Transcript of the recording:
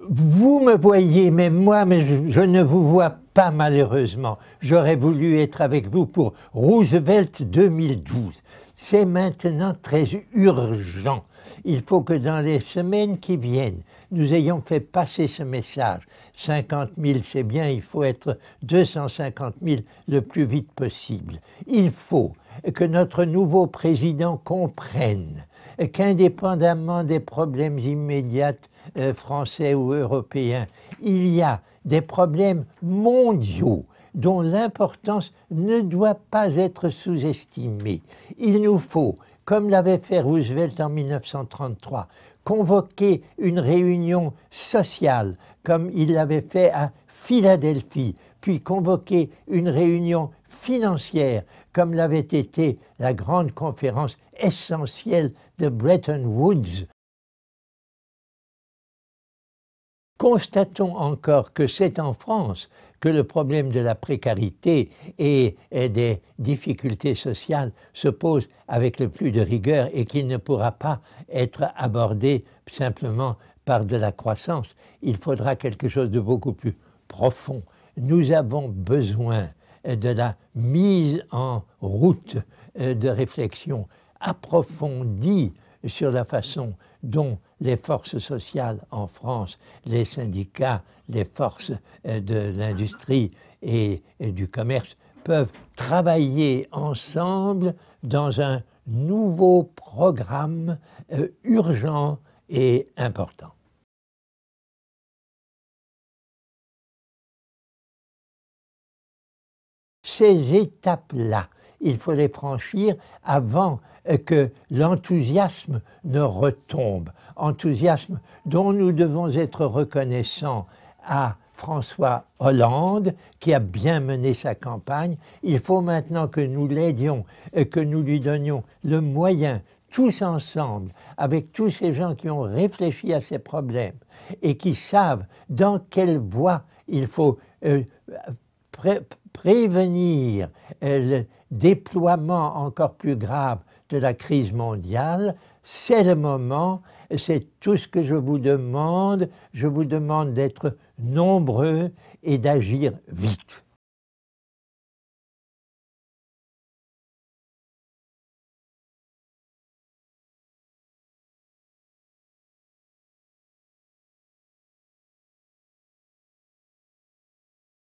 Vous me voyez, mais moi, je ne vous vois pas malheureusement. J'aurais voulu être avec vous pour Roosevelt 2012. C'est maintenant très urgent. Il faut que dans les semaines qui viennent, nous ayons fait passer ce message. 50 000, c'est bien, il faut être 250 000 le plus vite possible. Il faut que notre nouveau président comprenne qu'indépendamment des problèmes immédiats français ou européens, il y a des problèmes mondiaux dont l'importance ne doit pas être sous-estimée. Il nous faut, comme l'avait fait Roosevelt en 1933, convoquer une réunion sociale, comme il l'avait fait à Philadelphie, puis convoquer une réunion financière, comme l'avait été la grande conférence essentielle de Bretton Woods. Constatons encore que c'est en France que le problème de la précarité et des difficultés sociales se pose avec le plus de rigueur et qu'il ne pourra pas être abordé simplement par de la croissance. Il faudra quelque chose de beaucoup plus profond. Nous avons besoin de la mise en route de réflexion approfondie sur la façon dont les forces sociales en France, les syndicats, les forces de l'industrie et du commerce peuvent travailler ensemble dans un nouveau programme urgent et important. Ces étapes-là, il faut les franchir avant que l'enthousiasme ne retombe. Enthousiasme dont nous devons être reconnaissants à François Hollande, qui a bien mené sa campagne. Il faut maintenant que nous l'aidions et que nous lui donnions le moyen, tous ensemble, avec tous ces gens qui ont réfléchi à ces problèmes et qui savent dans quelle voie il faut prévenir le déploiement encore plus grave de la crise mondiale. C'est le moment, c'est tout ce que je vous demande. Je vous demande d'être nombreux et d'agir vite.